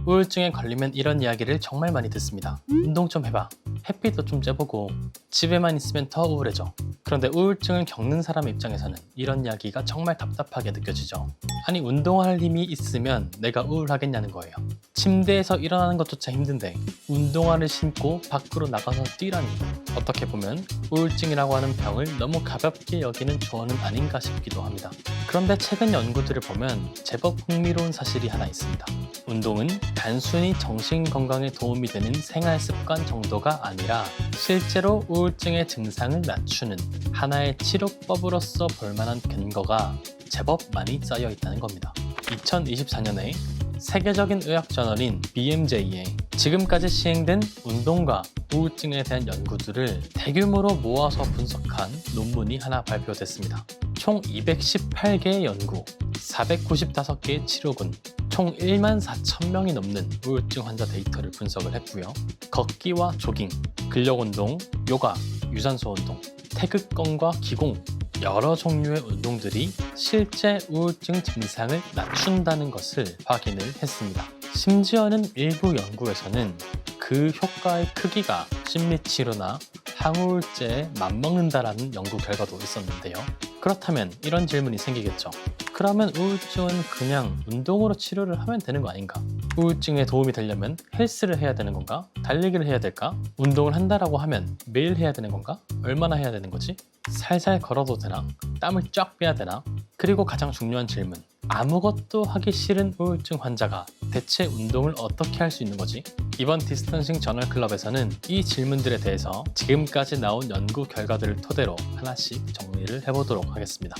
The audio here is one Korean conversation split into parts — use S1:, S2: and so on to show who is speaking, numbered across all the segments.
S1: 우울증에 걸리면 이런 이야기를 정말 많이 듣습니다. 운동 좀 해봐. 햇빛도 좀 쬐보고 집에만 있으면 더 우울해져. 그런데 우울증을 겪는 사람 입장에서는 이런 이야기가 정말 답답하게 느껴지죠. 아니, 운동할 힘이 있으면 내가 우울하겠냐는 거예요. 침대에서 일어나는 것조차 힘든데 운동화를 신고 밖으로 나가서 뛰라니. 어떻게 보면 우울증이라고 하는 병을 너무 가볍게 여기는 조언은 아닌가 싶기도 합니다. 그런데 최근 연구들을 보면 제법 흥미로운 사실이 하나 있습니다. 운동은 단순히 정신 건강에 도움이 되는 생활 습관 정도가 아니라 실제로 우울증의 증상을 낮추는 하나의 치료법으로서 볼만한 근거가 제법 많이 쌓여 있다는 겁니다. 2024년에 세계적인 의학 저널인 BMJ에 지금까지 시행된 운동과 우울증에 대한 연구들을 대규모로 모아서 분석한 논문이 하나 발표됐습니다. 총 218개의 연구, 495개의 치료군, 총 1만 4천 명이 넘는 우울증 환자 데이터를 분석을 했고요. 걷기와 조깅, 근력운동, 요가, 유산소 운동, 태극권과 기공, 여러 종류의 운동들이 실제 우울증 증상을 낮춘다는 것을 확인을 했습니다. 심지어는 일부 연구에서는 그 효과의 크기가 심리치료나 항우울제에 맞먹는다라는 연구 결과도 있었는데요. 그렇다면 이런 질문이 생기겠죠. 그러면 우울증은 그냥 운동으로 치료를 하면 되는 거 아닌가? 우울증에 도움이 되려면 헬스를 해야 되는 건가? 달리기를 해야 될까? 운동을 한다라고 하면 매일 해야 되는 건가? 얼마나 해야 되는 거지? 살살 걸어도 되나? 땀을 쫙 빼야 되나? 그리고 가장 중요한 질문, 아무것도 하기 싫은 우울증 환자가 대체 운동을 어떻게 할 수 있는 거지? 이번 디스턴싱 저널 클럽에서는 이 질문들에 대해서 지금까지 나온 연구 결과들을 토대로 하나씩 정리를 해보도록 하겠습니다.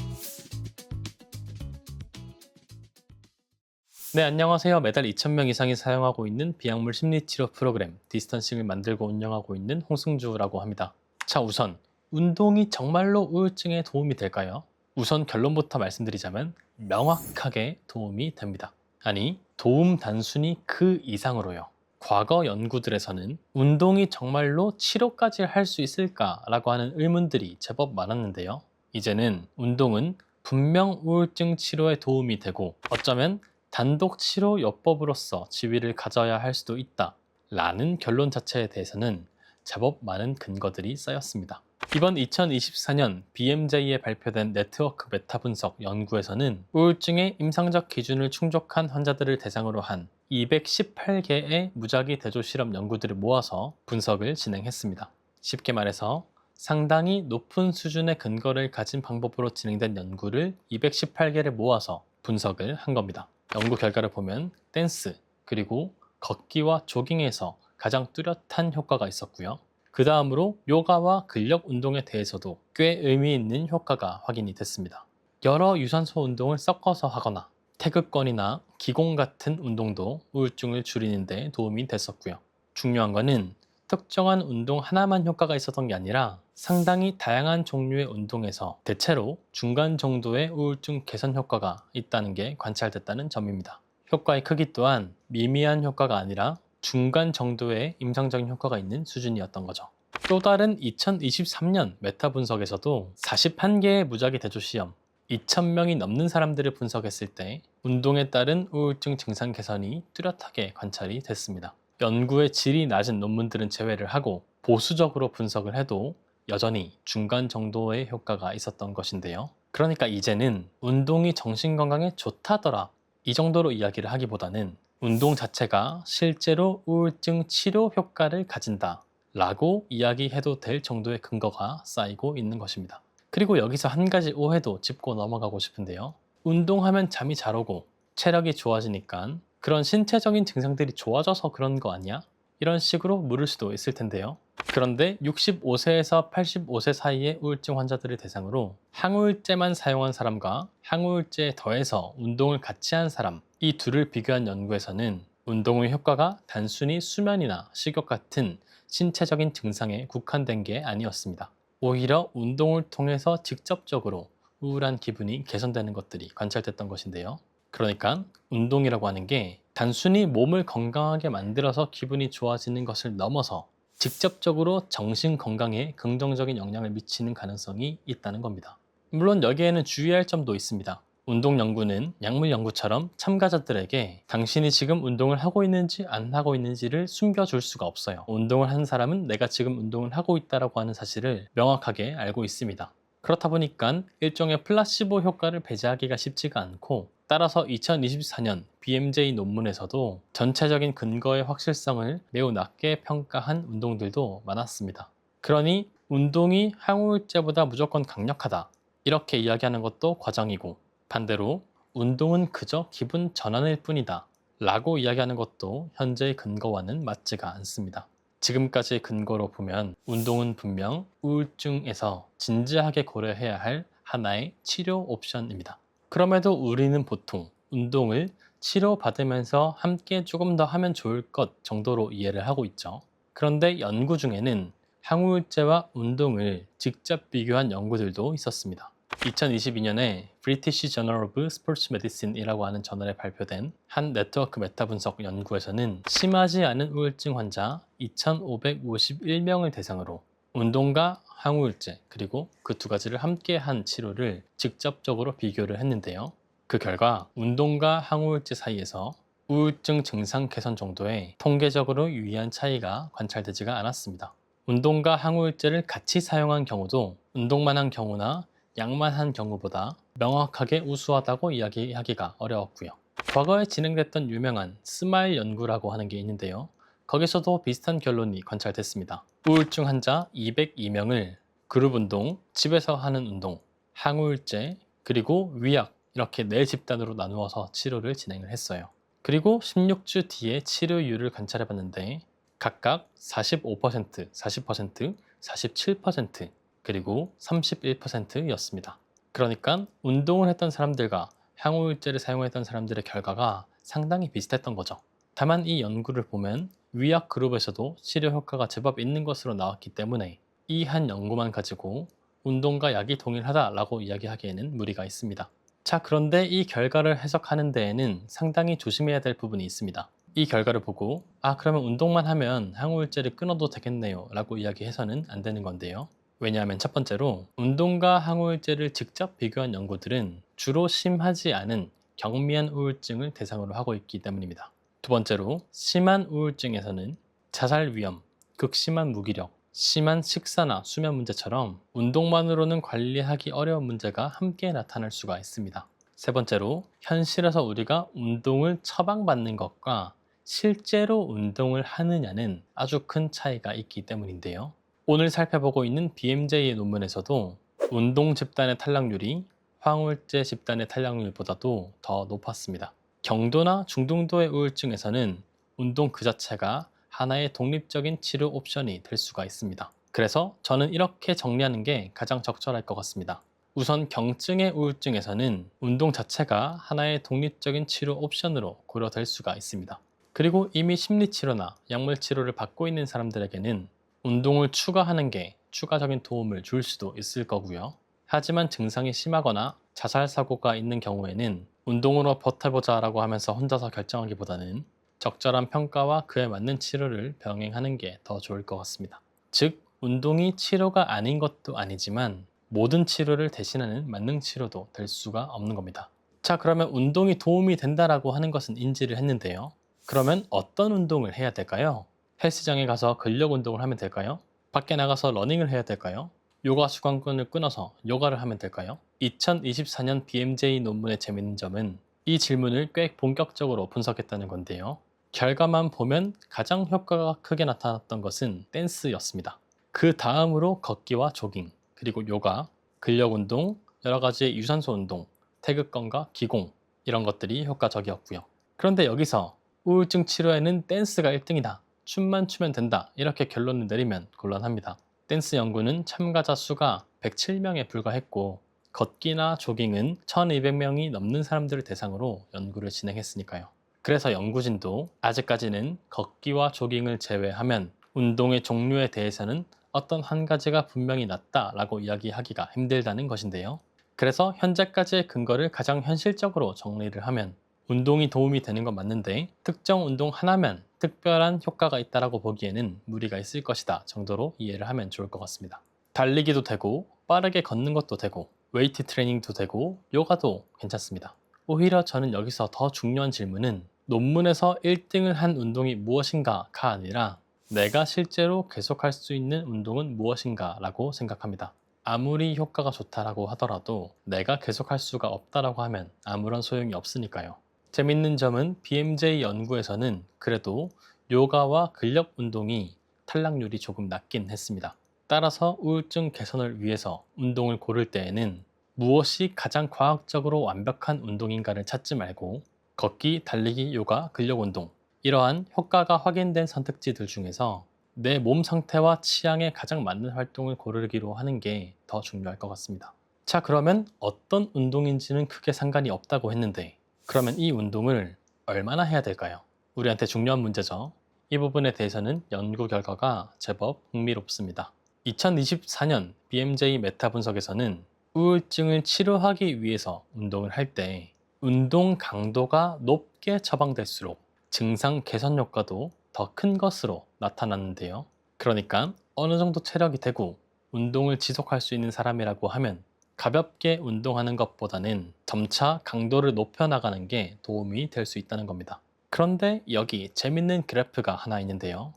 S1: 네, 안녕하세요. 매달 2,000명 이상이 사용하고 있는 비약물 심리치료 프로그램 디스턴싱을 만들고 운영하고 있는 홍승주라고 합니다. 자, 우선 운동이 정말로 우울증에 도움이 될까요? 우선 결론부터 말씀드리자면 명확하게 도움이 됩니다. 아니, 도움 단순히 그 이상으로요. 과거 연구들에서는 운동이 정말로 치료까지 할 수 있을까라고 하는 의문들이 제법 많았는데요. 이제는 운동은 분명 우울증 치료에 도움이 되고 어쩌면 단독 치료 요법으로서 지위를 가져야 할 수도 있다 라는 결론 자체에 대해서는 제법 많은 근거들이 쌓였습니다. 이번 2024년 BMJ에 발표된 네트워크 메타 분석 연구에서는 우울증의 임상적 기준을 충족한 환자들을 대상으로 한 218개의 무작위 대조 실험 연구들을 모아서 분석을 진행했습니다. 쉽게 말해서 상당히 높은 수준의 근거를 가진 방법으로 진행된 연구를 218개를 모아서 분석을 한 겁니다. 연구 결과를 보면 댄스, 그리고 걷기와 조깅에서 가장 뚜렷한 효과가 있었고요. 그 다음으로 요가와 근력 운동에 대해서도 꽤 의미 있는 효과가 확인이 됐습니다. 여러 유산소 운동을 섞어서 하거나 태극권이나 기공 같은 운동도 우울증을 줄이는 데 도움이 됐었고요. 중요한 거는 특정한 운동 하나만 효과가 있었던 게 아니라 상당히 다양한 종류의 운동에서 대체로 중간 정도의 우울증 개선 효과가 있다는 게 관찰됐다는 점입니다. 효과의 크기 또한 미미한 효과가 아니라 중간 정도의 임상적인 효과가 있는 수준이었던 거죠. 또 다른 2023년 메타 분석에서도 41개의 무작위 대조 시험, 2,000명이 넘는 사람들을 분석했을 때 운동에 따른 우울증 증상 개선이 뚜렷하게 관찰이 됐습니다. 연구의 질이 낮은 논문들은 제외를 하고 보수적으로 분석을 해도 여전히 중간 정도의 효과가 있었던 것인데요. 그러니까 이제는 운동이 정신 건강에 좋다더라 이 정도로 이야기를 하기보다는 운동 자체가 실제로 우울증 치료 효과를 가진다 라고 이야기해도 될 정도의 근거가 쌓이고 있는 것입니다. 그리고 여기서 한 가지 오해도 짚고 넘어가고 싶은데요. 운동하면 잠이 잘 오고 체력이 좋아지니까 그런 신체적인 증상들이 좋아져서 그런 거 아니야? 이런 식으로 물을 수도 있을 텐데요. 그런데 65세에서 85세 사이의 우울증 환자들을 대상으로 항우울제만 사용한 사람과 항우울제에 더해서 운동을 같이 한 사람, 이 둘을 비교한 연구에서는 운동의 효과가 단순히 수면이나 식욕 같은 신체적인 증상에 국한된 게 아니었습니다. 오히려 운동을 통해서 직접적으로 우울한 기분이 개선되는 것들이 관찰됐던 것인데요. 그러니까 운동이라고 하는 게 단순히 몸을 건강하게 만들어서 기분이 좋아지는 것을 넘어서 직접적으로 정신 건강에 긍정적인 영향을 미치는 가능성이 있다는 겁니다. 물론 여기에는 주의할 점도 있습니다. 운동 연구는 약물 연구처럼 참가자들에게 당신이 지금 운동을 하고 있는지 안 하고 있는지를 숨겨줄 수가 없어요. 운동을 하는 사람은 내가 지금 운동을 하고 있다라고 하는 사실을 명확하게 알고 있습니다. 그렇다 보니까 일종의 플라시보 효과를 배제하기가 쉽지가 않고, 따라서 2024년 BMJ 논문에서도 전체적인 근거의 확실성을 매우 낮게 평가한 운동들도 많았습니다. 그러니 운동이 항우울제보다 무조건 강력하다, 이렇게 이야기하는 것도 과장이고, 반대로 운동은 그저 기분 전환일 뿐이다 라고 이야기하는 것도 현재의 근거와는 맞지가 않습니다. 지금까지의 근거로 보면 운동은 분명 우울증에서 진지하게 고려해야 할 하나의 치료 옵션입니다. 그럼에도 우리는 보통 운동을 치료받으면서 함께 조금 더 하면 좋을 것 정도로 이해를 하고 있죠. 그런데 연구 중에는 항우울제와 운동을 직접 비교한 연구들도 있었습니다. 2022년에 British Journal of Sports Medicine이라고 하는 저널에 발표된 한 네트워크 메타 분석 연구에서는 심하지 않은 우울증 환자 2,551명을 대상으로 운동과 항우울제, 그리고 그 두 가지를 함께 한 치료를 직접적으로 비교를 했는데요. 그 결과 운동과 항우울제 사이에서 우울증 증상 개선 정도의 통계적으로 유의한 차이가 관찰되지가 않았습니다. 운동과 항우울제를 같이 사용한 경우도 운동만 한 경우나 약만 한 경우보다 명확하게 우수하다고 이야기하기가 어려웠고요. 과거에 진행됐던 유명한 스마일 연구라고 하는 게 있는데요. 거기서도 비슷한 결론이 관찰됐습니다. 우울증 환자 202명을 그룹 운동, 집에서 하는 운동, 항우울제, 그리고 위약, 이렇게 4집단으로 나누어서 치료를 진행을 했어요. 그리고 16주 뒤에 치료율을 관찰해봤는데 각각 45%, 40%, 47%, 그리고 31%였습니다. 그러니까 운동을 했던 사람들과 항우울제를 사용했던 사람들의 결과가 상당히 비슷했던 거죠. 다만 이 연구를 보면 위약 그룹에서도 치료 효과가 제법 있는 것으로 나왔기 때문에 이 한 연구만 가지고 운동과 약이 동일하다라고 이야기하기에는 무리가 있습니다. 자, 그런데 이 결과를 해석하는 데에는 상당히 조심해야 될 부분이 있습니다. 이 결과를 보고 그러면 운동만 하면 항우울제를 끊어도 되겠네요 라고 이야기해서는 안 되는 건데요. 왜냐하면 첫 번째로 운동과 항우울제를 직접 비교한 연구들은 주로 심하지 않은 경미한 우울증을 대상으로 하고 있기 때문입니다. 두 번째로 심한 우울증에서는 자살 위험, 극심한 무기력, 심한 식사나 수면 문제처럼 운동만으로는 관리하기 어려운 문제가 함께 나타날 수가 있습니다. 세 번째로 현실에서 우리가 운동을 처방받는 것과 실제로 운동을 하느냐는 아주 큰 차이가 있기 때문인데요. 오늘 살펴보고 있는 BMJ 논문에서도 운동 집단의 탈락률이 항우울제 집단의 탈락률보다도 더 높았습니다. 경도나 중등도의 우울증에서는 운동 그 자체가 하나의 독립적인 치료 옵션이 될 수가 있습니다. 그래서 저는 이렇게 정리하는 게 가장 적절할 것 같습니다. 우선 경증의 우울증에서는 운동 자체가 하나의 독립적인 치료 옵션으로 고려될 수가 있습니다. 그리고 이미 심리치료나 약물치료를 받고 있는 사람들에게는 운동을 추가하는 게 추가적인 도움을 줄 수도 있을 거고요. 하지만 증상이 심하거나 자살 사고가 있는 경우에는 운동으로 버텨보자 라고 하면서 혼자서 결정하기보다는 적절한 평가와 그에 맞는 치료를 병행하는 게 더 좋을 것 같습니다. 즉, 운동이 치료가 아닌 것도 아니지만 모든 치료를 대신하는 만능 치료도 될 수가 없는 겁니다. 자, 그러면 운동이 도움이 된다라고 하는 것은 인지를 했는데요. 그러면 어떤 운동을 해야 될까요? 헬스장에 가서 근력 운동을 하면 될까요? 밖에 나가서 러닝을 해야 될까요? 요가 수강권을 끊어서 요가를 하면 될까요? 2024년 BMJ 논문의 재밌는 점은 이 질문을 꽤 본격적으로 분석했다는 건데요. 결과만 보면 가장 효과가 크게 나타났던 것은 댄스였습니다. 그 다음으로 걷기와 조깅, 그리고 요가, 근력 운동, 여러 가지의 유산소 운동, 태극권과 기공, 이런 것들이 효과적이었고요. 그런데 여기서 우울증 치료에는 댄스가 1등이다, 춤만 추면 된다, 이렇게 결론을 내리면 곤란합니다. 댄스 연구는 참가자 수가 107명에 불과했고 걷기나 조깅은 1200명이 넘는 사람들을 대상으로 연구를 진행했으니까요. 그래서 연구진도 아직까지는 걷기와 조깅을 제외하면 운동의 종류에 대해서는 어떤 한 가지가 분명히 낫다라고 이야기하기가 힘들다는 것인데요. 그래서 현재까지의 근거를 가장 현실적으로 정리를 하면 운동이 도움이 되는 건 맞는데 특정 운동 하나면 특별한 효과가 있다라고 보기에는 무리가 있을 것이다 정도로 이해를 하면 좋을 것 같습니다. 달리기도 되고 빠르게 걷는 것도 되고 웨이트 트레이닝도 되고 요가도 괜찮습니다. 오히려 저는 여기서 더 중요한 질문은 논문에서 1등을 한 운동이 무엇인가가 아니라 내가 실제로 계속할 수 있는 운동은 무엇인가 라고 생각합니다. 아무리 효과가 좋다라고 하더라도 내가 계속할 수가 없다라고 하면 아무런 소용이 없으니까요. 재밌는 점은 BMJ 연구에서는 그래도 요가와 근력 운동이 탈락률이 조금 낮긴 했습니다. 따라서 우울증 개선을 위해서 운동을 고를 때에는 무엇이 가장 과학적으로 완벽한 운동인가를 찾지 말고 걷기, 달리기, 요가, 근력 운동 이러한 효과가 확인된 선택지들 중에서 내 몸 상태와 취향에 가장 맞는 활동을 고르기로 하는 게 더 중요할 것 같습니다. 자, 그러면 어떤 운동인지는 크게 상관이 없다고 했는데 그러면 이 운동을 얼마나 해야 될까요? 우리한테 중요한 문제죠. 이 부분에 대해서는 연구 결과가 제법 흥미롭습니다. 2024년 BMJ 메타 분석에서는 우울증을 치료하기 위해서 운동을 할 때 운동 강도가 높게 처방될수록 증상 개선 효과도 더 큰 것으로 나타났는데요. 그러니까 어느 정도 체력이 되고 운동을 지속할 수 있는 사람이라고 하면 가볍게 운동하는 것보다는 점차 강도를 높여나가는 게 도움이 될 수 있다는 겁니다. 그런데 여기 재밌는 그래프가 하나 있는데요.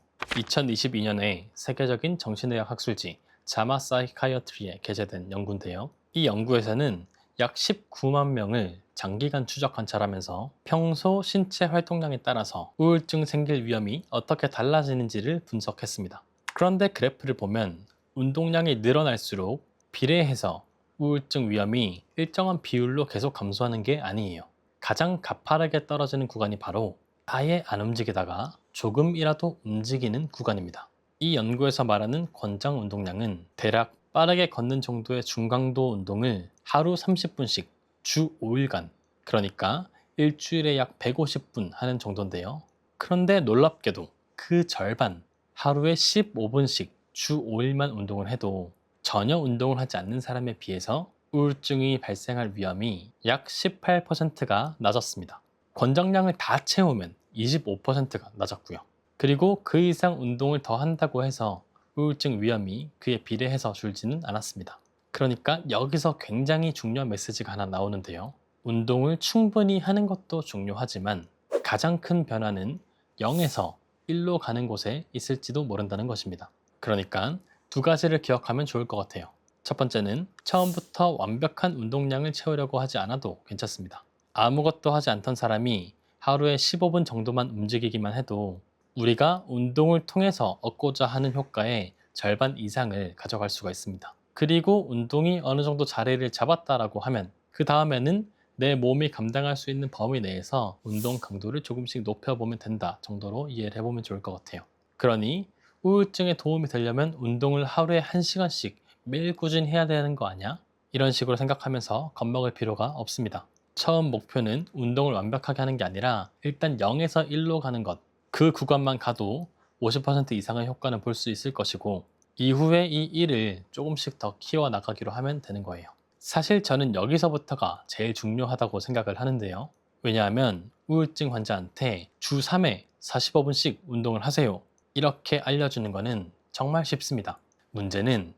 S1: 2022년에 세계적인 정신의학 학술지 자마 사이카이어트리에 게재된 연구인데요. 이 연구에서는 약 19만 명을 장기간 추적 관찰하면서 평소 신체 활동량에 따라서 우울증 생길 위험이 어떻게 달라지는지를 분석했습니다. 그런데 그래프를 보면 운동량이 늘어날수록 비례해서 우울증 위험이 일정한 비율로 계속 감소하는 게 아니에요. 가장 가파르게 떨어지는 구간이 바로 아예 안 움직이다가 조금이라도 움직이는 구간입니다. 이 연구에서 말하는 권장 운동량은 대략 빠르게 걷는 정도의 중강도 운동을 하루 30분씩 주 5일간, 그러니까 일주일에 약 150분 하는 정도인데요. 그런데 놀랍게도 그 절반, 하루에 15분씩 주 5일만 운동을 해도 전혀 운동을 하지 않는 사람에 비해서 우울증이 발생할 위험이 약 18%가 낮았습니다. 권장량을 다 채우면 25%가 낮았고요. 그리고 그 이상 운동을 더 한다고 해서 우울증 위험이 그에 비례해서 줄지는 않았습니다. 그러니까 여기서 굉장히 중요한 메시지가 하나 나오는데요. 운동을 충분히 하는 것도 중요하지만 가장 큰 변화는 0에서 1로 가는 곳에 있을지도 모른다는 것입니다. 그러니까 두 가지를 기억하면 좋을 것 같아요. 첫 번째는 처음부터 완벽한 운동량을 채우려고 하지 않아도 괜찮습니다. 아무것도 하지 않던 사람이 하루에 15분 정도만 움직이기만 해도 우리가 운동을 통해서 얻고자 하는 효과의 절반 이상을 가져갈 수가 있습니다. 그리고 운동이 어느 정도 자리를 잡았다라고 하면 그 다음에는 내 몸이 감당할 수 있는 범위 내에서 운동 강도를 조금씩 높여보면 된다 정도로 이해를 해보면 좋을 것 같아요. 그러니 우울증에 도움이 되려면 운동을 하루에 1시간씩 매일 꾸준히 해야 되는 거 아니야? 이런 식으로 생각하면서 겁먹을 필요가 없습니다. 처음 목표는 운동을 완벽하게 하는 게 아니라 일단 0에서 1로 가는 것, 그 구간만 가도 50% 이상의 효과는 볼 수 있을 것이고 이후에 이 1을 조금씩 더 키워나가기로 하면 되는 거예요. 사실 저는 여기서부터가 제일 중요하다고 생각을 하는데요. 왜냐하면 우울증 환자한테 주 3회 45분씩 운동을 하세요. 이렇게 알려주는 거는 정말 쉽습니다. 문제는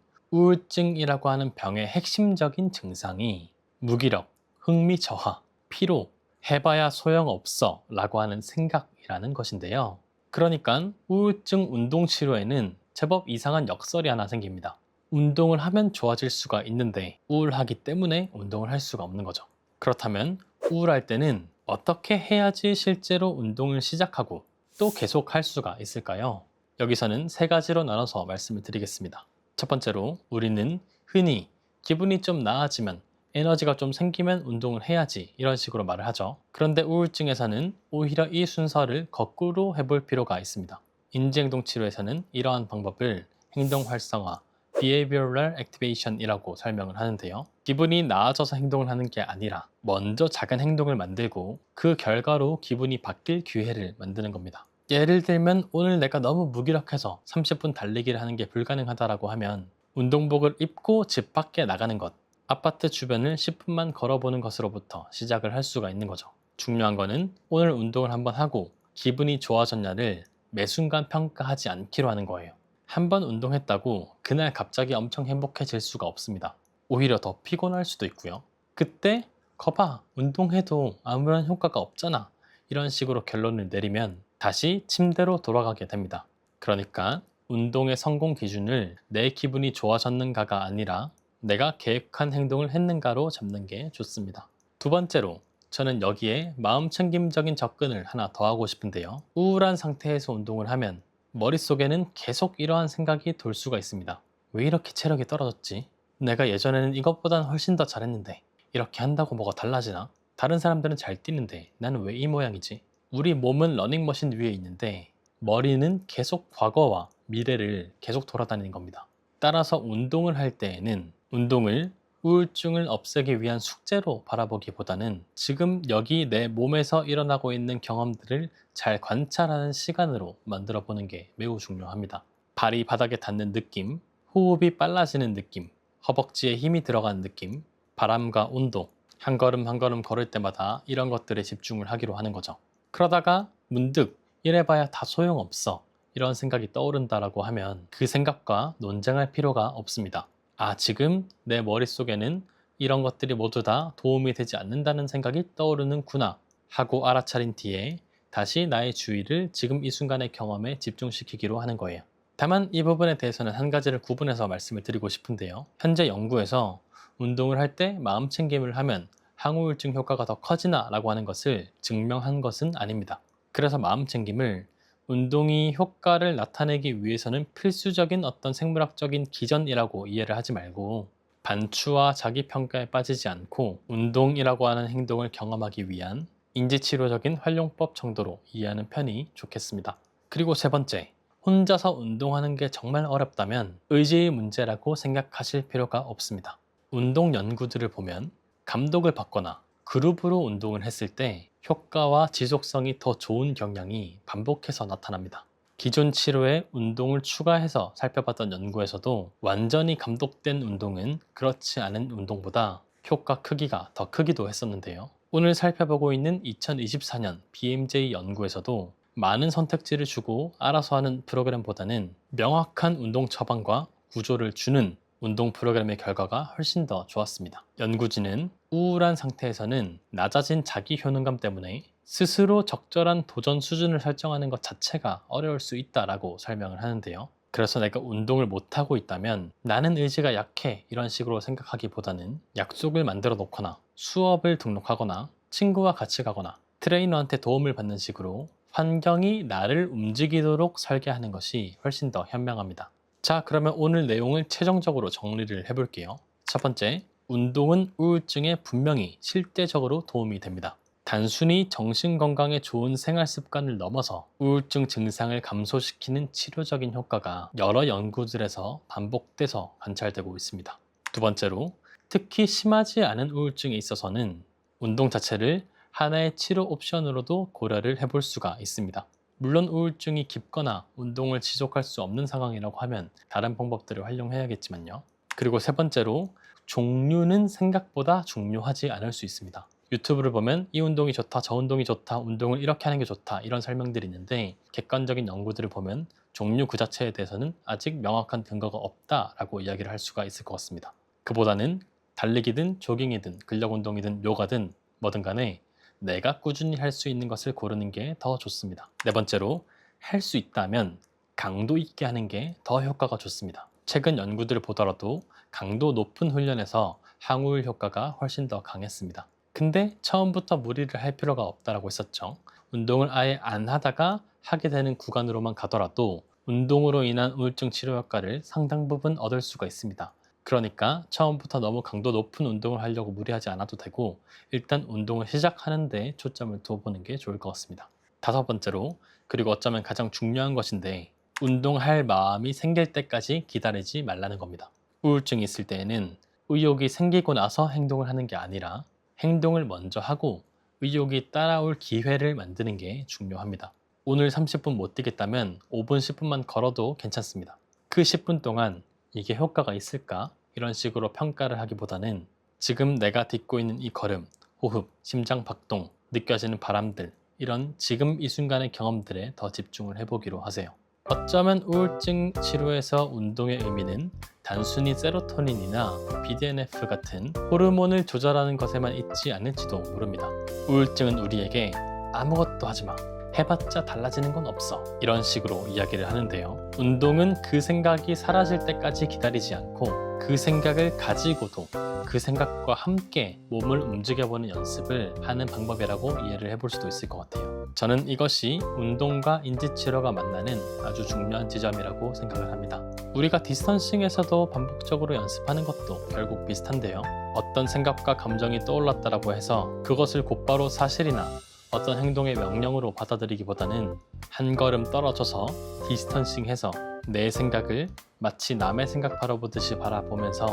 S1: 우울증이라고 하는 병의 핵심적인 증상이 무기력, 흥미 저하, 피로, 해봐야 소용없어 라고 하는 생각이라는 것인데요. 그러니까 우울증 운동 치료에는 제법 이상한 역설이 하나 생깁니다. 운동을 하면 좋아질 수가 있는데 우울하기 때문에 운동을 할 수가 없는 거죠. 그렇다면 우울할 때는 어떻게 해야지 실제로 운동을 시작하고 또 계속 할 수가 있을까요? 여기서는 세 가지로 나눠서 말씀을 드리겠습니다. 첫 번째로 우리는 흔히 기분이 좀 나아지면 에너지가 좀 생기면 운동을 해야지 이런 식으로 말을 하죠. 그런데 우울증에서는 오히려 이 순서를 거꾸로 해볼 필요가 있습니다. 인지행동 치료에서는 이러한 방법을 행동 활성화, behavioral activation이라고 설명을 하는데요. 기분이 나아져서 행동을 하는 게 아니라 먼저 작은 행동을 만들고 그 결과로 기분이 바뀔 기회를 만드는 겁니다. 예를 들면 오늘 내가 너무 무기력해서 30분 달리기를 하는 게 불가능하다고 하면 운동복을 입고 집 밖에 나가는 것, 아파트 주변을 10분만 걸어보는 것으로부터 시작을 할 수가 있는 거죠. 중요한 거는 오늘 운동을 한번 하고 기분이 좋아졌냐를 매 순간 평가하지 않기로 하는 거예요. 한 번 운동했다고 그날 갑자기 엄청 행복해질 수가 없습니다. 오히려 더 피곤할 수도 있고요. 그때 거봐, 운동해도 아무런 효과가 없잖아, 이런 식으로 결론을 내리면 다시 침대로 돌아가게 됩니다. 그러니까 운동의 성공 기준을 내 기분이 좋아졌는가가 아니라 내가 계획한 행동을 했는가로 잡는 게 좋습니다. 두 번째로, 저는 여기에 마음챙김적인 접근을 하나 더 하고 싶은데요. 우울한 상태에서 운동을 하면 머릿속에는 계속 이러한 생각이 돌 수가 있습니다. 왜 이렇게 체력이 떨어졌지? 내가 예전에는 이것보단 훨씬 더 잘했는데, 이렇게 한다고 뭐가 달라지나? 다른 사람들은 잘 뛰는데 나는 왜 이 모양이지? 우리 몸은 러닝머신 위에 있는데 머리는 계속 과거와 미래를 계속 돌아다니는 겁니다. 따라서 운동을 할 때에는 운동을 우울증을 없애기 위한 숙제로 바라보기보다는 지금 여기 내 몸에서 일어나고 있는 경험들을 잘 관찰하는 시간으로 만들어 보는 게 매우 중요합니다. 발이 바닥에 닿는 느낌, 호흡이 빨라지는 느낌, 허벅지에 힘이 들어가는 느낌, 바람과 온도, 한 걸음 한 걸음 걸을 때마다 이런 것들에 집중을 하기로 하는 거죠. 그러다가 문득 이래봐야 다 소용없어, 이런 생각이 떠오른다라고 하면 그 생각과 논쟁할 필요가 없습니다. 아, 지금 내 머릿속에는 이런 것들이 모두 다 도움이 되지 않는다는 생각이 떠오르는구나 하고 알아차린 뒤에 다시 나의 주의를 지금 이 순간의 경험에 집중시키기로 하는 거예요. 다만 이 부분에 대해서는 한 가지를 구분해서 말씀을 드리고 싶은데요. 현재 연구에서 운동을 할 때 마음챙김을 하면 항우울증 효과가 더 커지나 라고 하는 것을 증명한 것은 아닙니다. 그래서 마음챙김을 운동이 효과를 나타내기 위해서는 필수적인 어떤 생물학적인 기전이라고 이해를 하지 말고 반추와 자기평가에 빠지지 않고 운동이라고 하는 행동을 경험하기 위한 인지치료적인 활용법 정도로 이해하는 편이 좋겠습니다. 그리고 세 번째, 혼자서 운동하는 게 정말 어렵다면 의지의 문제라고 생각하실 필요가 없습니다. 운동 연구들을 보면 감독을 받거나 그룹으로 운동을 했을 때 효과와 지속성이 더 좋은 경향이 반복해서 나타납니다. 기존 치료에 운동을 추가해서 살펴봤던 연구에서도 완전히 감독된 운동은 그렇지 않은 운동보다 효과 크기가 더 크기도 했었는데요. 오늘 살펴보고 있는 2024년 BMJ 연구에서도 많은 선택지를 주고 알아서 하는 프로그램보다는 명확한 운동 처방과 구조를 주는 운동 프로그램의 결과가 훨씬 더 좋았습니다. 연구진은 우울한 상태에서는 낮아진 자기 효능감 때문에 스스로 적절한 도전 수준을 설정하는 것 자체가 어려울 수 있다라고 설명을 하는데요. 그래서 내가 운동을 못하고 있다면 나는 의지가 약해, 이런 식으로 생각하기보다는 약속을 만들어 놓거나 수업을 등록하거나 친구와 같이 가거나 트레이너한테 도움을 받는 식으로 환경이 나를 움직이도록 설계하는 것이 훨씬 더 현명합니다. 자, 그러면 오늘 내용을 최종적으로 정리를 해볼게요. 첫 번째, 운동은 우울증에 분명히 실제적으로 도움이 됩니다. 단순히 정신건강에 좋은 생활 습관을 넘어서 우울증 증상을 감소시키는 치료적인 효과가 여러 연구들에서 반복돼서 관찰되고 있습니다. 두 번째로, 특히 심하지 않은 우울증에 있어서는 운동 자체를 하나의 치료 옵션으로도 고려를 해볼 수가 있습니다. 물론 우울증이 깊거나 운동을 지속할 수 없는 상황이라고 하면 다른 방법들을 활용해야겠지만요. 그리고 세 번째로, 종류는 생각보다 중요하지 않을 수 있습니다. 유튜브를 보면 이 운동이 좋다, 저 운동이 좋다, 운동을 이렇게 하는 게 좋다, 이런 설명들이 있는데 객관적인 연구들을 보면 종류 그 자체에 대해서는 아직 명확한 근거가 없다라고 이야기를 할 수가 있을 것 같습니다. 그보다는 달리기든 조깅이든 근력운동이든 요가든 뭐든 간에 내가 꾸준히 할 수 있는 것을 고르는 게 더 좋습니다. 네 번째로, 할 수 있다면 강도 있게 하는 게 더 효과가 좋습니다. 최근 연구들을 보더라도 강도 높은 훈련에서 항우울 효과가 훨씬 더 강했습니다. 근데 처음부터 무리를 할 필요가 없다라고 했었죠. 운동을 아예 안 하다가 하게 되는 구간으로만 가더라도 운동으로 인한 우울증 치료 효과를 상당 부분 얻을 수가 있습니다. 그러니까 처음부터 너무 강도 높은 운동을 하려고 무리하지 않아도 되고 일단 운동을 시작하는 데 초점을 둬보는 게 좋을 것 같습니다. 다섯 번째로, 그리고 어쩌면 가장 중요한 것인데 운동할 마음이 생길 때까지 기다리지 말라는 겁니다. 우울증이 있을 때에는 의욕이 생기고 나서 행동을 하는 게 아니라 행동을 먼저 하고 의욕이 따라올 기회를 만드는 게 중요합니다. 오늘 30분 못 뛰겠다면 5분, 10분만 걸어도 괜찮습니다. 그 10분 동안 이게 효과가 있을까? 이런 식으로 평가를 하기보다는 지금 내가 딛고 있는 이 걸음, 호흡, 심장 박동, 느껴지는 바람들, 이런 지금 이 순간의 경험들에 더 집중을 해보기로 하세요. 어쩌면 우울증 치료에서 운동의 의미는 단순히 세로토닌이나 BDNF 같은 호르몬을 조절하는 것에만 있지 않을지도 모릅니다. 우울증은 우리에게 아무것도 하지 마, 해봤자 달라지는 건 없어, 이런 식으로 이야기를 하는데요. 운동은 그 생각이 사라질 때까지 기다리지 않고 그 생각을 가지고도 그 생각과 함께 몸을 움직여보는 연습을 하는 방법이라고 이해를 해볼 수도 있을 것 같아요. 저는 이것이 운동과 인지치료가 만나는 아주 중요한 지점이라고 생각을 합니다. 우리가 디스턴싱에서도 반복적으로 연습하는 것도 결국 비슷한데요. 어떤 생각과 감정이 떠올랐다라고 해서 그것을 곧바로 사실이나 어떤 행동의 명령으로 받아들이기보다는 한 걸음 떨어져서 디스턴싱해서 내 생각을 마치 남의 생각 바라보듯이 바라보면서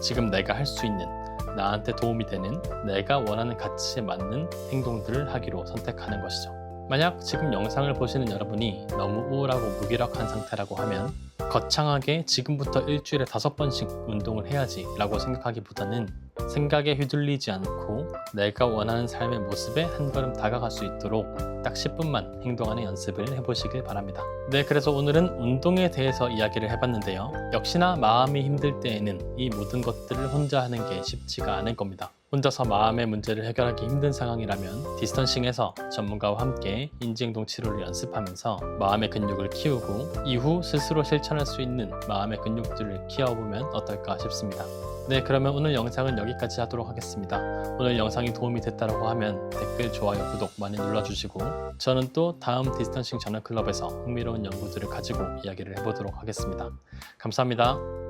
S1: 지금 내가 할 수 있는, 나한테 도움이 되는, 내가 원하는 가치에 맞는 행동들을 하기로 선택하는 것이죠. 만약 지금 영상을 보시는 여러분이 너무 우울하고 무기력한 상태라고 하면 거창하게 지금부터 일주일에 5번씩 운동을 해야지 라고 생각하기보다는 생각에 휘둘리지 않고 내가 원하는 삶의 모습에 한 걸음 다가갈 수 있도록 딱 10분만 행동하는 연습을 해보시길 바랍니다. 네, 그래서 오늘은 운동에 대해서 이야기를 해봤는데요. 역시나 마음이 힘들 때에는 이 모든 것들을 혼자 하는 게 쉽지가 않을 겁니다. 혼자서 마음의 문제를 해결하기 힘든 상황이라면 디스턴싱에서 전문가와 함께 인지행동 치료를 연습하면서 마음의 근육을 키우고 이후 스스로 실천할 수 있는 마음의 근육들을 키워보면 어떨까 싶습니다. 네, 그러면 오늘 영상은 여기까지 하도록 하겠습니다. 오늘 영상이 도움이 됐다고 하면 댓글, 좋아요, 구독 많이 눌러주시고 저는 또 다음 디스턴싱 저널클럽에서 흥미로운 연구들을 가지고 이야기를 해보도록 하겠습니다. 감사합니다.